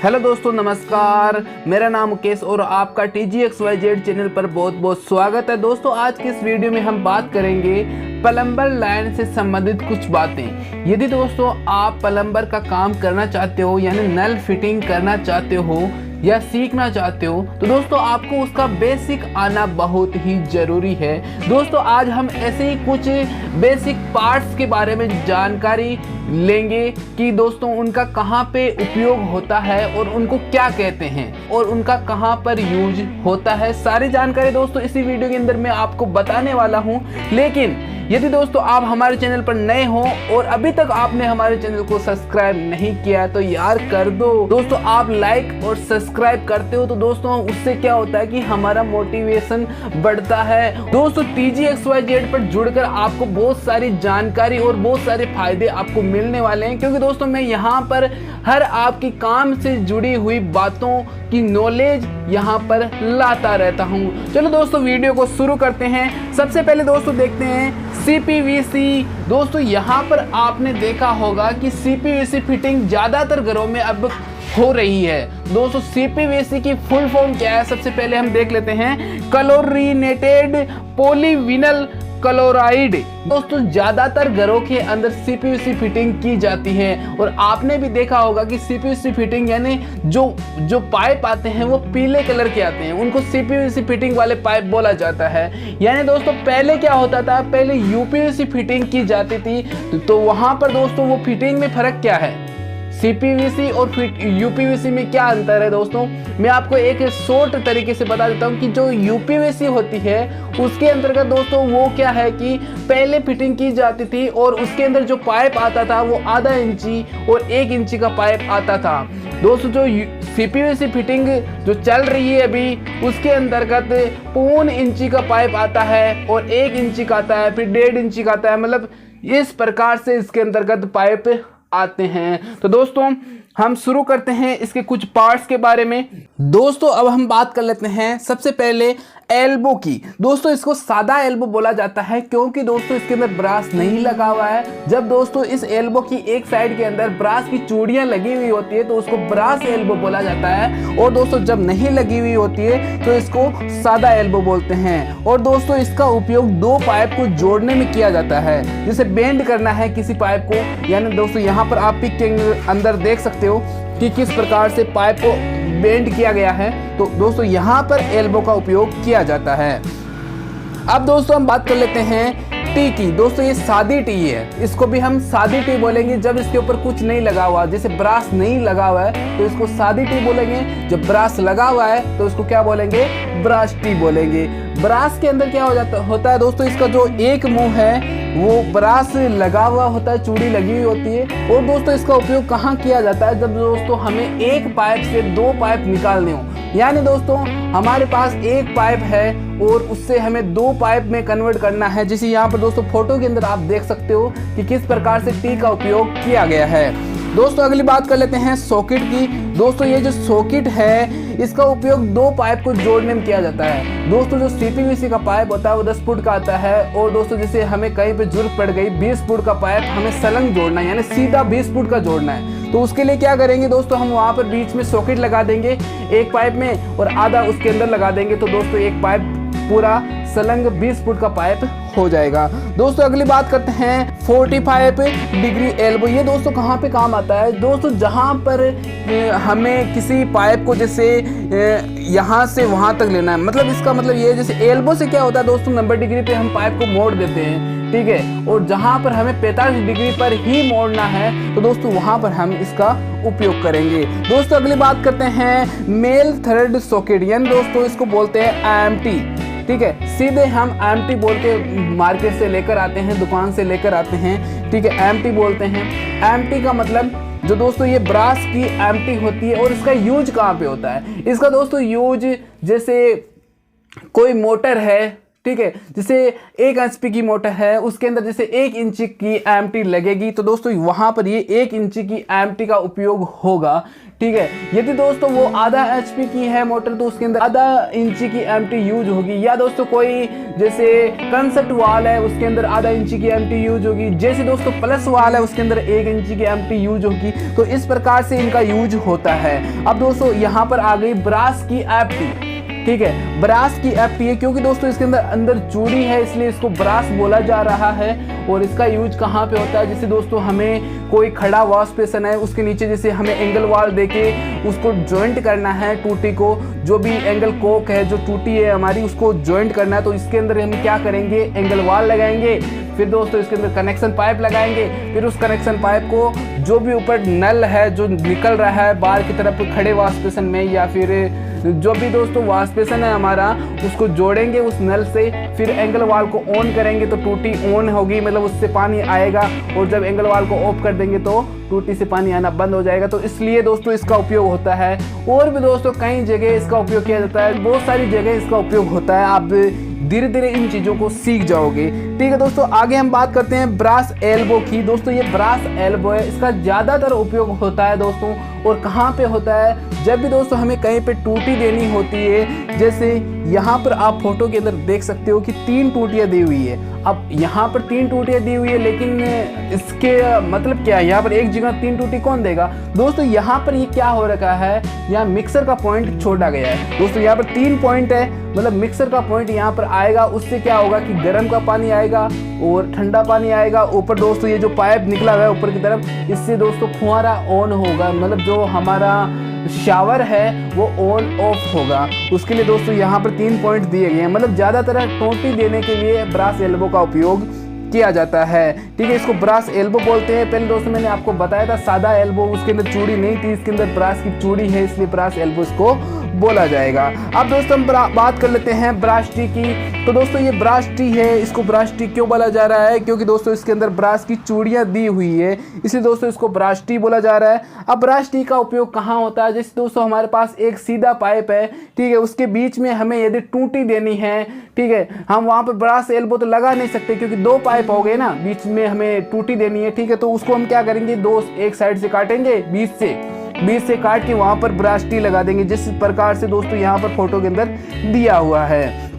Hello दोस्तों, नमस्कार। मेरा नाम मुकेश और आपका TGXYZ चैनल पर बहुत बहुत स्वागत है। दोस्तों, आज के इस वीडियो में हम बात करेंगे प्लम्बर लाइन से संबंधित कुछ बातें। यदि दोस्तों आप प्लम्बर का काम करना चाहते हो, यानी नल फिटिंग करना चाहते हो या सीखना चाहते हो, तो दोस्तों आपको उसका बेसिक आना बहुत ही ज़रूरी है। दोस्तों, आज हम ऐसे ही कुछ बेसिक पार्ट्स के बारे में जानकारी लेंगे कि दोस्तों उनका कहाँ पे उपयोग होता है और उनको क्या कहते हैं और उनका कहाँ पर यूज होता है। सारी जानकारी दोस्तों इसी वीडियो के अंदर मैं आपको बताने वाला हूँ। लेकिन यदि दोस्तों आप हमारे चैनल पर नए हो और अभी तक आपने हमारे चैनल को सब्सक्राइब नहीं किया तो यार कर दो। दोस्तों, आप लाइक और सब्सक्राइब करते हो तो दोस्तों उससे क्या होता है कि हमारा मोटिवेशन बढ़ता है। दोस्तों, TGXYZ पर जुड़कर आपको बहुत सारी जानकारी और बहुत सारे फायदे आपको मिलने वाले हैं, क्योंकि दोस्तों मैं यहाँ पर हर आपकी काम से जुड़ी हुई बातों की नॉलेज यहाँ पर लाता रहता हूँ। चलो दोस्तों, वीडियो को शुरू करते हैं। सबसे पहले दोस्तों देखते हैं CPVC। दोस्तों, यहाँ पर आपने देखा होगा कि CPVC फिटिंग ज़्यादातर घरों में अब हो रही है। दोस्तों, CPVC की फुल फॉर्म क्या है, सबसे पहले हम देख लेते हैं। Chlorinated polyvinyl chloride. दोस्तों, ज्यादातर घरों के अंदर CPVC फिटिंग की जाती है और आपने भी देखा होगा कि CPVC फिटिंग यानी जो पाइप आते हैं वो पीले कलर के आते हैं, उनको CPVC फिटिंग वाले पाइप बोला जाता है। यानी दोस्तों पहले क्या होता था, पहले UPVC फिटिंग की जाती थी। तो वहां पर दोस्तों वो फिटिंग में फर्क क्या है, CPVC और UPVC में क्या अंतर है। दोस्तों, मैं आपको एक शॉर्ट तरीके से बता देता हूं कि जो UPVC होती है उसके अंतर्गत दोस्तों वो क्या है कि पहले फिटिंग की जाती थी और उसके अंदर जो पाइप आता था वो आधा इंची और 1 इंची का पाइप आता था। दोस्तों, जो CPVC फिटिंग जो चल रही है अभी उसके अंतर्गत 1.25 इंची का पाइप आता है और 1 इंची का आता है, फिर 1.5 इंची का आता है। मतलब इस प्रकार से इसके अंतर्गत पाइप आते हैं। तो दोस्तों हम शुरू करते हैं इसके कुछ पार्ट्स के बारे में। दोस्तों, अब हम बात कर लेते हैं सबसे पहले एल्बो की। दोस्तों, इसको सादा एल्बो बोला जाता है क्योंकि दोस्तों इसके अंदर ब्रास नहीं लगा हुआ है। जब दोस्तों इस एल्बो की एक साइड के अंदर ब्रास की चूड़ियां लगी हुई होती है तो उसको ब्रास एल्बो बोला जाता है, और दोस्तों जब नहीं लगी हुई होती है तो इसको सादा एल्बो बोलते हैं। और दोस्तों इसका उपयोग 2 पाइप को जोड़ने में किया जाता है, जैसे बेंड करना है किसी पाइप को। यानी दोस्तों यहाँ पर आप पिक के अंदर देख सकते हो कि किस प्रकार से पाइप को बेंड किया गया है। तो दोस्तों यहाँ पर एल्बो का उपयोग किया जाता है। अब दोस्तों हम बात कर लेते हैं टी की। दोस्तों, ये सादी टी है, इसको भी हम सादी टी बोलेंगे जब इसके ऊपर कुछ नहीं लगा हुआ, जैसे ब्रास नहीं लगा हुआ है तो इसको सादी टी बोलेंगे। जब ब्रास लगा हुआ है तो इसको क्या बोलेंगे, ब्रास टी बोलेंगे। ब्रास के अंदर क्या होता है दोस्तों, इसका जो एक मुंह है वो ब्रास लगा हुआ होता है, चूड़ी लगी हुई होती है। और दोस्तों इसका उपयोग कहाँ किया जाता है, जब दोस्तों हमें एक पाइप से 2 पाइप निकालने हो। यानी दोस्तों हमारे पास एक पाइप है और उससे हमें 2 पाइप में कन्वर्ट करना है, जैसे यहाँ पर दोस्तों फोटो के अंदर आप देख सकते हो कि किस प्रकार से टी का उपयोग किया गया है। दोस्तों अगली बात कर लेते हैं सॉकेट की। दोस्तों ये जो सॉकेट है इसका उपयोग 2 पाइप को जोड़ने में किया जाता है। दोस्तों जो CPVC का पाइप होता है वो 10 फुट का आता है, और दोस्तों जैसे हमें कहीं पे जरूरत पड़ गई 20 फुट का पाइप हमें सलंग जोड़ना है, यानी सीधा 20 फुट का जोड़ना है, तो उसके लिए क्या करेंगे दोस्तों, हम वहाँ पर बीच में सॉकेट लगा देंगे एक पाइप में और आधा उसके अंदर लगा देंगे, तो दोस्तों एक पाइप पूरा सलंग 20 फुट का पाइप हो जाएगा। दोस्तों अगली बात करते हैं 45 डिग्री एल्बो। ये दोस्तों कहाँ पे काम आता है, दोस्तों जहाँ पर हमें किसी पाइप को जैसे यहाँ से वहाँ तक लेना है, मतलब इसका मतलब ये जैसे एल्बो से क्या होता है दोस्तों, 90 डिग्री पे हम पाइप को मोड़ देते हैं, ठीक है, और जहाँ पर हमें 45 डिग्री पर ही मोड़ना है तो दोस्तों वहाँ पर हम इसका उपयोग करेंगे। दोस्तों अगली बात करते हैं मेल थ्रेड सॉकेट, यानी दोस्तों इसको बोलते हैं एम्प्टी, ठीक है, सीधे हम एम्प्टी बोल के मार्केट से लेकर आते हैं, दुकान से लेकर आते हैं, ठीक है, एम्प्टी बोलते हैं। एम्प्टी का मतलब जो दोस्तों ये ब्रास की एम्प्टी होती है, और इसका यूज कहाँ पे होता है, इसका दोस्तों यूज जैसे कोई मोटर है, ठीक है। जैसे 1 HP की मोटर है, उसके अंदर जैसे 1 इंच की एम्प्टी लगेगी, तो दोस्तों वहां पर ये 1 इंच की एम्प्टी का उपयोग होगा, ठीक है। यदि दोस्तों वो आधा HP की है मोटर, तो उसके अंदर आधा इंच की एम्प्टी यूज होगी। या दोस्तों कोई जैसे कंसर्ट वाल है, उसके अंदर आधा इंच की एम्प्टी यूज होगी। जैसे दोस्तों प्लस वाल है, उसके अंदर 1 इंच की एम्प्टी यूज होगी। तो इस प्रकार से इनका यूज होता है। अब दोस्तों यहाँ पर आ गई ब्रास की एम्प्टी, ठीक है। ब्रास की एम्प्टी है क्योंकि दोस्तों इसके अंदर चूड़ी है, इसलिए इसको ब्रास बोला जा रहा है। और इसका यूज कहाँ पे होता है, जैसे दोस्तों हमें कोई खड़ा वॉश बेसन है, उसके नीचे जैसे हमें एंगल वाल देके उसको जॉइंट करना है, टूटी को, जो भी एंगल कोक है, जो टूटी है हमारी, उसको जॉइंट करना है। तो इसके अंदर हम क्या करेंगे, एंगल वाल लगाएंगे, फिर दोस्तों इसके अंदर कनेक्शन पाइप लगाएंगे। फिर उस कनेक्शन पाइप को जो भी ऊपर नल है जो निकल रहा है बाहर की तरफ खड़े वॉश बेसन में, या फिर जो भी दोस्तों वॉश बेसन है हमारा, उसको जोड़ेंगे उस नल से। फिर एंगल वाल को ऑन करेंगे तो टूटी ऑन होगी, मतलब उससे पानी आएगा। और जब एंगल वाल को ऑफ कर देंगे तो टूटी से पानी आना बंद हो जाएगा। तो इसलिए दोस्तों इसका उपयोग होता है। और भी दोस्तों कई जगह इसका उपयोग किया जाता है, बहुत सारी जगह इसका उपयोग होता है। आप धीरे धीरे इन चीज़ों को सीख जाओगे, ठीक है। दोस्तों आगे हम बात करते हैं ब्रास एल्बो की। दोस्तों ये ब्रास एल्बो है, इसका ज़्यादातर उपयोग होता है दोस्तों। और कहाँ पे होता है, जब भी दोस्तों हमें कहीं पे टूटी देनी होती है। जैसे यहाँ पर आप फोटो के अंदर देख सकते हो कि 3 टूटियाँ दी हुई है। अब यहाँ पर 3 टूटियाँ दी हुई है, लेकिन इसके मतलब क्या है, यहाँ पर एक जगह 3 टूटी कौन देगा दोस्तों। यहाँ पर ये क्या हो रखा है, यहाँ मिक्सर का पॉइंट छोड़ा गया है दोस्तों। यहाँ पर 3 पॉइंट है, मतलब मिक्सर का पॉइंट यहाँ पर आएगा। उससे क्या होगा कि गर्म का पानी आएगा और ठंडा पानी आएगा। ऊपर दोस्तों ये जो पाइप निकला हुआ है ऊपर की तरफ, इससे दोस्तों फुहारा ऑन होगा, मतलब जो हमारा शावर है वो ऑन ऑफ होगा। उसके लिए दोस्तों यहाँ पर 3 पॉइंट दिए गए हैं। मतलब ज़्यादातर टोटी देने के लिए ब्रास एल्बो का उपयोग किया जाता है, ठीक है। इसको ब्रास एल्बो बोलते हैं। पहले दोस्तों मैंने आपको बताया था सादा एल्बो, उसके अंदर चूड़ी नहीं थी, इसके अंदर ब्रास की चूड़ी है, इसलिए ब्रास एल्बो इसको बोला जाएगा। अब दोस्तों हम बात कर लेते हैं ब्रास टी की। तो दोस्तों ये ब्रास टी है, इसको ब्रास टी क्यों बोला जा रहा है, क्योंकि दोस्तों इसके अंदर ब्रास की चूड़ियाँ दी हुई है, इसलिए दोस्तों इसको ब्रास टी बोला जा रहा है। अब ब्रास टी का उपयोग कहाँ होता है, जैसे दोस्तों हमारे पास एक सीधा पाइप है, ठीक है, उसके बीच में हमें यदि टूटी देनी है, ठीक है, हम वहाँ पर ब्रास एल्बो तो लगा नहीं सकते क्योंकि 2 पाइप हो गए ना, बीच में हमें टूटी देनी है, ठीक है। तो उसको हम क्या करेंगे, एक साइड से काटेंगे, बीच से काट के वहां पर ब्रास टी लगा देंगे, जिस प्रकार से दोस्तों यहाँ पर फोटो के अंदर दिया हुआ है।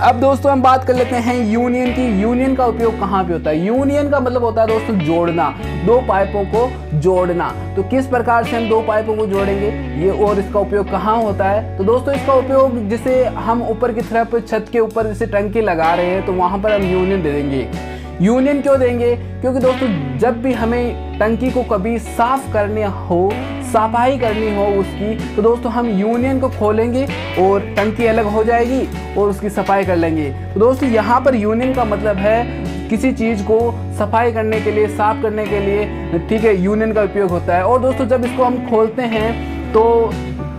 अब दोस्तों हम बात कर लेते हैं यूनियन की। यूनियन का उपयोग कहाँ पे होता है, यूनियन का मतलब होता है दोस्तों जोड़ना, 2 पाइपों को जोड़ना। तो किस प्रकार से हम 2 पाइपों को जोड़ेंगे ये, और इसका उपयोग कहाँ होता है, तो दोस्तों इसका उपयोग जैसे हम ऊपर की तरफ छत के ऊपर जैसे टंकी लगा रहे हैं, तो वहां पर हम यूनियन दे देंगे। यूनियन क्यों देंगे, क्योंकि दोस्तों जब भी हमें टंकी को कभी साफ करने हो, सफाई करनी हो उसकी, तो दोस्तों हम यूनियन को खोलेंगे और टंकी अलग हो जाएगी और उसकी सफाई कर लेंगे। तो दोस्तों यहाँ पर यूनियन का मतलब है किसी चीज़ को सफाई करने के लिए, साफ करने के लिए, ठीक है, यूनियन का उपयोग होता है। और दोस्तों जब इसको हम खोलते हैं तो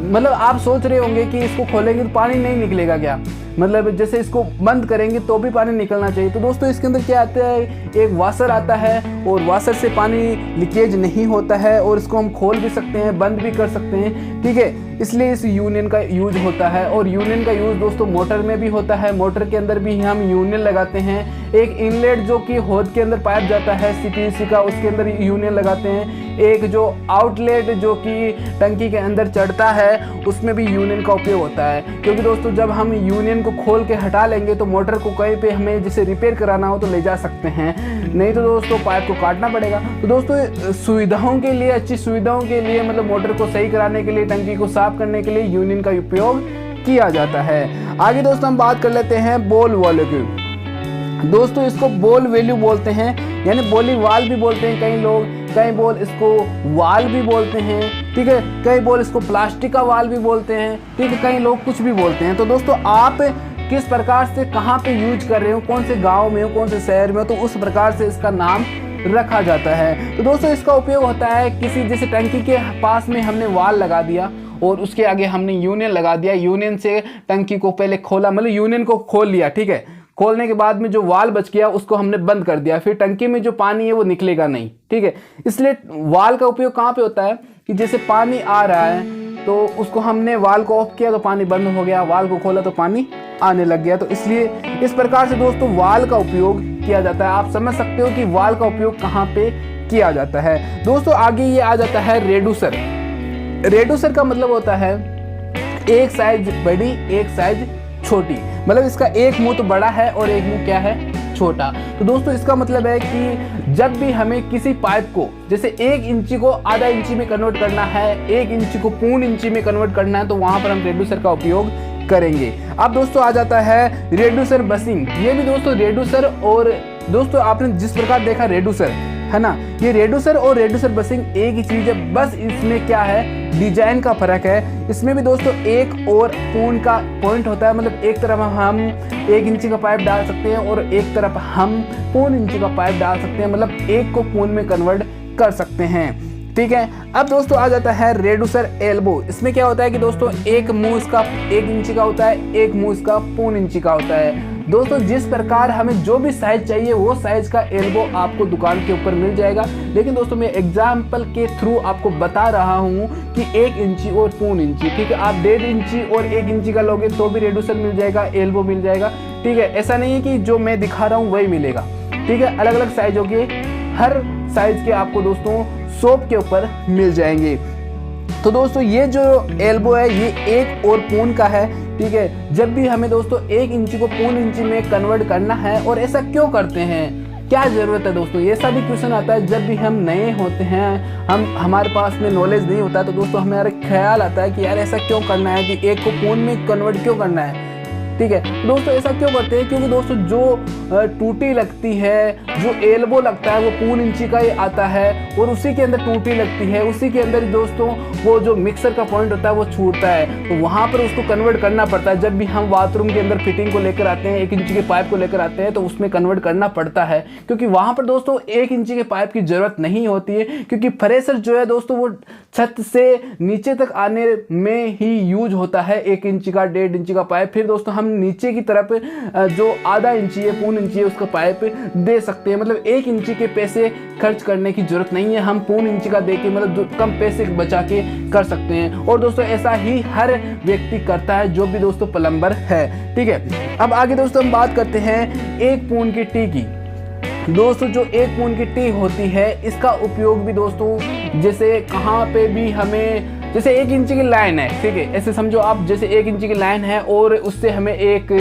मतलब आप सोच रहे होंगे कि इसको खोलेंगे तो पानी नहीं निकलेगा क्या, मतलब जैसे इसको बंद करेंगे तो भी पानी निकलना चाहिए। तो दोस्तों इसके अंदर क्या आता है, एक वाशर आता है और वाशर से पानी लीकेज नहीं होता है, और इसको हम खोल भी सकते हैं, बंद भी कर सकते हैं, ठीक है। इसलिए इस यूनियन का यूज होता है। और यूनियन का यूज दोस्तों मोटर में भी होता है, मोटर के अंदर भी हम यूनियन लगाते हैं। एक इनलेट जो कि होद के अंदर पाइप जाता है CPVC का, उसके अंदर यूनियन लगाते हैं। एक जो आउटलेट जो कि टंकी के अंदर चढ़ता है, उसमें भी यूनियन का उपयोग होता है। क्योंकि दोस्तों जब हम यूनियन को खोल के हटा लेंगे तो मोटर को कहीं पे हमें जैसे रिपेयर कराना हो तो ले जा सकते हैं, नहीं तो दोस्तों पाइप को काटना पड़ेगा। तो दोस्तों सुविधाओं के लिए, अच्छी सुविधाओं के लिए, मतलब मोटर को सही कराने के लिए, टंकी को साफ करने के लिए यूनियन का उपयोग किया जाता है। आगे दोस्तों हम बात कर लेते हैं बॉल वैल्यू की। दोस्तों इसको बॉल वैल्यू बोलते हैं, यानी बॉली वाल भी बोलते हैं कई लोग, कई बॉल इसको वाल भी बोलते हैं, ठीक है, कई बॉल इसको प्लास्टिक का वाल भी बोलते हैं, ठीक है, कई लोग कुछ भी बोलते हैं। तो दोस्तों आप किस प्रकार से कहाँ पे यूज कर रहे हो, कौन से गांव में हो, कौन से शहर में हो, तो उस प्रकार से इसका नाम रखा जाता है। तो दोस्तों इसका उपयोग होता है किसी जैसे टंकी के पास में हमने वाल लगा दिया और उसके आगे हमने यूनियन लगा दिया, यूनियन से टंकी को पहले खोला, मतलब यूनियन को खोल लिया, ठीक है, खोलने के बाद में जो वाल बच गया उसको हमने बंद कर दिया, फिर टंकी में जो पानी है वो निकलेगा नहीं, ठीक है। इसलिए वाल का उपयोग कहाँ पे होता है कि जैसे पानी आ रहा है तो उसको हमने वाल को ऑफ किया तो पानी बंद हो गया, वाल को खोला तो पानी आने लग गया। तो इसलिए इस प्रकार से दोस्तों वाल का उपयोग किया जाता है। आप समझ सकते हो कि वाल का उपयोग कहाँ पे किया जाता है। दोस्तों आगे ये आ जाता है रेड्यूसर। रेड्यूसर का मतलब होता है एक साइज बड़ी एक साइज छोटी, मतलब इसका एक मुंह तो बड़ा है और एक मुंह क्या है, छोटा। तो दोस्तों इसका मतलब है कि जब भी हमें किसी पाइप को जैसे 1 इंची को आधा इंची में कन्वर्ट करना है, 1 इंची को पौन इंची में कन्वर्ट करना है, तो वहां पर हम रेड्यूसर का उपयोग करेंगे। अब दोस्तों आ जाता है रेड्यूसर बसिंग। ये भी दोस्तों रेड्यूसर और दोस्तों आपने जिस प्रकार देखा रेड्यूसर है ना, ये रेड्यूसर और रेड्यूसर बसिंग एक ही चीज है, बस इसमें क्या है डिजाइन का फर्क है। इसमें भी दोस्तों एक और पून का पॉइंट होता है, मतलब एक तरफ हम 1 इंची का पाइप डाल सकते हैं और एक तरफ हम पौन इंची का पाइप डाल सकते हैं, मतलब एक को पून में कन्वर्ट कर सकते हैं। ठीक है। अब दोस्तों आ जाता है रेड्यूसर एल्बो। इसमें क्या होता है कि दोस्तों एक मुंह इसका 1 इंची का होता है, एक मुंह इसका पौन इंची का होता है। दोस्तों जिस प्रकार हमें जो भी साइज चाहिए वो साइज का एल्बो आपको दुकान के ऊपर मिल जाएगा, लेकिन दोस्तों मैं एग्जाम्पल के थ्रू आपको बता रहा हूँ कि 1 इंची और पौन इंची। ठीक है, आप 1.5 इंची और 1 इंची का लोगे तो भी रेड्यूसर मिल जाएगा, एल्बो मिल जाएगा। ठीक है, ऐसा नहीं है कि जो मैं दिखा रहा हूँ वही मिलेगा। ठीक है, अलग अलग साइजों के, हर साइज के आपको दोस्तों शॉप के ऊपर मिल जाएंगे। तो दोस्तों ये जो एल्बो है ये 1 और पौन का है। ठीक है, जब भी हमें दोस्तों 1 इंची को पौन इंची में कन्वर्ट करना है, और ऐसा क्यों करते हैं, क्या जरूरत है दोस्तों, ये सा भी क्वेश्चन आता है जब भी हम नए होते हैं, हमारे पास में नॉलेज नहीं होता, तो दोस्तों हमारा ख्याल आता है कि यार ऐसा क्यों करना है कि 1 को पौन में कन्वर्ट क्यों करना है। ठीक है दोस्तों, ऐसा क्यों करते हैं, क्योंकि दोस्तों जो टूटी लगती है, जो एल्बो लगता है वो पौन इंची का ही आता है, और उसी के अंदर टूटी लगती है, उसी के अंदर दोस्तों वो जो मिक्सर का पॉइंट होता है वो छूटता है, तो वहाँ पर उसको कन्वर्ट करना पड़ता है। जब भी हम बाथरूम के अंदर फिटिंग को लेकर आते हैं, 1 इंची के पाइप को लेकर आते हैं, तो उसमें कन्वर्ट करना पड़ता है, क्योंकि वहाँ पर दोस्तों 1 इंची के पाइप की जरूरत नहीं होती है, क्योंकि प्रेशर जो है दोस्तों वो छत से नीचे तक आने में ही यूज होता है। 1 इंची का 1.5 इंची का पाइप, फिर दोस्तों हम नीचे की तरफ जो आधा इंची है, पौन इंची है, उसका पाइप दे सकते हैं। मतलब 1 इंची के पैसे खर्च करने की जरूरत नहीं है, हम पौन इंची का देके मतलब कम पैसे बचा के कर सकते हैं। और दोस्तों ऐसा ही हर व्यक्ति करता है जो भी दोस्तों प्लम्बर है। ठीक है, अब आगे दोस्तों हम बात करते हैं 1 पौन की टी की। दोस्तों जो 1 पौन की टी होती है, इसका उपयोग भी दोस्तों जैसे कहाँ पे भी हमें, जैसे 1 इंची की लाइन है, ठीक है, ऐसे समझो आप, जैसे 1 इंची की लाइन है और उससे हमें एक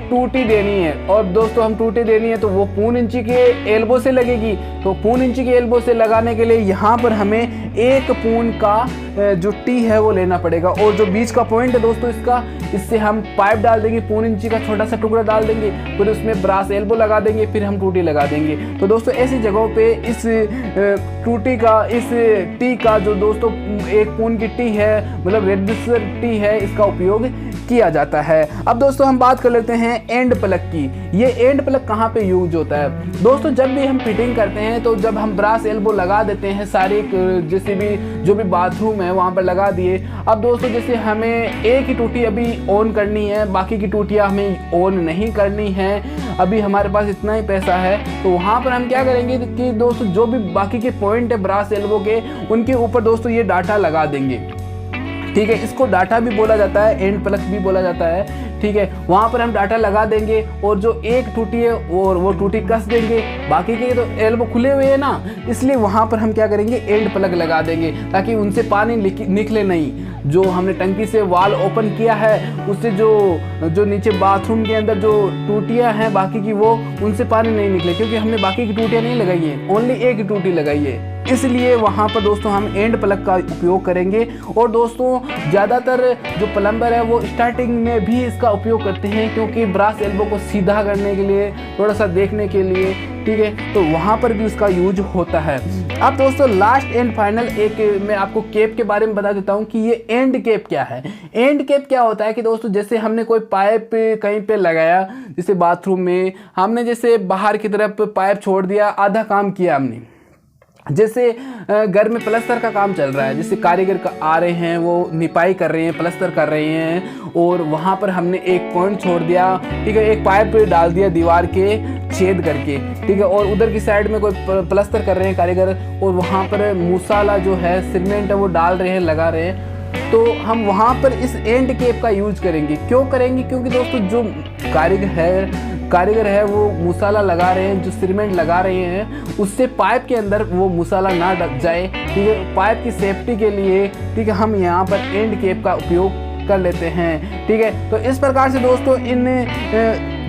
टूटी देनी है, और दोस्तों हम टूटी देनी है तो वो पौन इंची के एल्बो से लगेगी। तो पौन इंची के एल्बो से लगाने के लिए यहाँ पर हमें 1 पौन का जो टी है वो लेना पड़ेगा, और जो बीच का पॉइंट है दोस्तों इसका, इससे हम पाइप डाल देंगे, पौन इंची का छोटा सा टुकड़ा डाल देंगे, फिर उसमें ब्रास एल्बो लगा देंगे, फिर हम टूटी लगा देंगे। तो दोस्तों ऐसी जगहों पे इस टूटी का, इस टी का जो दोस्तों 1 पौन की टी है, मतलब रेड्यूसर टी है, इसका उपयोग किया जाता है। अब दोस्तों हम बात कर लेते हैं एंड प्लग की। ये एंड प्लग कहाँ पे यूज होता है, दोस्तों जब भी हम फिटिंग करते हैं तो जब हम ब्रास एल्बो लगा देते हैं सारे, जैसे भी जो भी बाथरूम है वहाँ पर लगा दिए। अब दोस्तों जैसे हमें एक ही टूटी अभी ऑन करनी है, बाकी की टूटियाँ हमें ऑन नहीं करनी है, अभी हमारे पास इतना ही पैसा है, तो वहाँ पर हम क्या करेंगे कि दोस्तों जो भी बाकी के पॉइंट है ब्रास एल्बो के, उनके ऊपर दोस्तों ये डाटा लगा देंगे। ठीक है, इसको डाटा भी बोला जाता है, एंड प्लग भी बोला जाता है। ठीक है, वहाँ पर हम डाटा लगा देंगे, और जो एक टूटी है वो टूटी कस देंगे, बाकी के तो एल्बो खुले हुए हैं ना, इसलिए वहाँ पर हम क्या करेंगे एंड प्लग लगा देंगे, ताकि उनसे पानी निकले नहीं। जो हमने टंकी से वाल ओपन किया है उससे जो नीचे बाथरूम के अंदर जो टूटियाँ हैं बाकी की, वो उनसे पानी नहीं निकले, क्योंकि हमने बाकी की टूटियाँ नहीं लगाई है, ओनली एक ही टूटी लगाई है, इसलिए वहाँ पर दोस्तों हम एंड प्लग का उपयोग करेंगे। और दोस्तों ज़्यादातर जो प्लम्बर है वो स्टार्टिंग में भी इसका उपयोग करते हैं, क्योंकि ब्रास एल्बो को सीधा करने के लिए, थोड़ा सा देखने के लिए, ठीक है, तो वहाँ पर भी उसका यूज होता है। अब दोस्तों लास्ट एंड फाइनल एक मैं आपको कैप के बारे में बता देता हूँ कि ये एंड कैप क्या है। एंड कैप क्या होता है कि दोस्तों जैसे हमने कोई पाइप कहीं पे लगाया, जैसे बाथरूम में हमने जैसे बाहर की तरफ पाइप छोड़ दिया, आधा काम किया हमने, जैसे घर में प्लस्तर का काम चल रहा है, जैसे कारीगर आ रहे हैं, वो निपाई कर रहे हैं, प्लस्तर कर रहे हैं, और वहाँ पर हमने एक पॉइंट छोड़ दिया, ठीक है, एक पाइप डाल दिया दीवार के छेद करके, ठीक है, और उधर की साइड में कोई प्लस्तर कर रहे हैं कारीगर, और वहाँ पर मसाला जो है सीमेंट है वो डाल रहे हैं, लगा रहे हैं, तो हम वहाँ पर इस एंड केप का यूज करेंगे। क्यों करेंगे? क्योंकि दोस्तों जो कारीगर है वो मसाला लगा रहे हैं, जो सीमेंट लगा रहे हैं, उससे पाइप के अंदर वो मसाला ना डक जाए, ठीक है। पाइप की सेफ्टी के लिए, ठीक है, हम यहाँ पर एंड केप का उपयोग कर लेते हैं, ठीक है। तो इस प्रकार से दोस्तों इन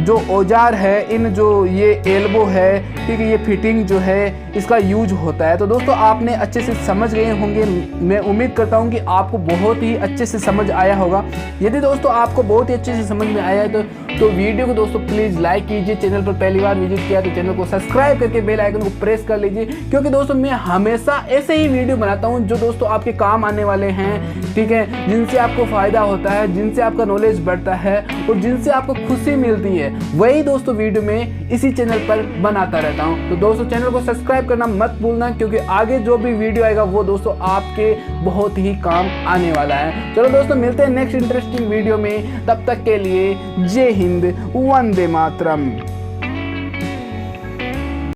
जो औजार है, इन जो ये एल्बो है, ठीक है, ये फिटिंग जो है इसका यूज होता है। तो दोस्तों आपने अच्छे से समझ गए होंगे, मैं उम्मीद करता हूँ कि आपको बहुत ही अच्छे से समझ आया होगा। यदि दोस्तों आपको बहुत ही अच्छे से समझ में आया है तो वीडियो को दोस्तों प्लीज़ लाइक कीजिए। चैनल पर पहली बार विजिट किया तो चैनल को सब्सक्राइब करके बेल आइकन को प्रेस कर लीजिए, क्योंकि दोस्तों मैं हमेशा ऐसे ही वीडियो बनाता हूँ जो दोस्तों आपके काम आने वाले हैं, ठीक है, जिनसे आपको फ़ायदा होता है, जिनसे आपका नॉलेज बढ़ता है और जिनसे आपको खुशी मिलती है, वही दोस्तों वीडियो में इसी चैनल पर बनाता रहता हूं। तो दोस्तों चैनल को सब्सक्राइब करना मत भूलना, क्योंकि आगे जो भी वीडियो आएगा वो दोस्तों आपके बहुत ही काम आने वाला है। चलो दोस्तों मिलते हैं नेक्स्ट इंटरेस्टिंग वीडियो में, तब तक के लिए जय हिंद, वंदे मातरम।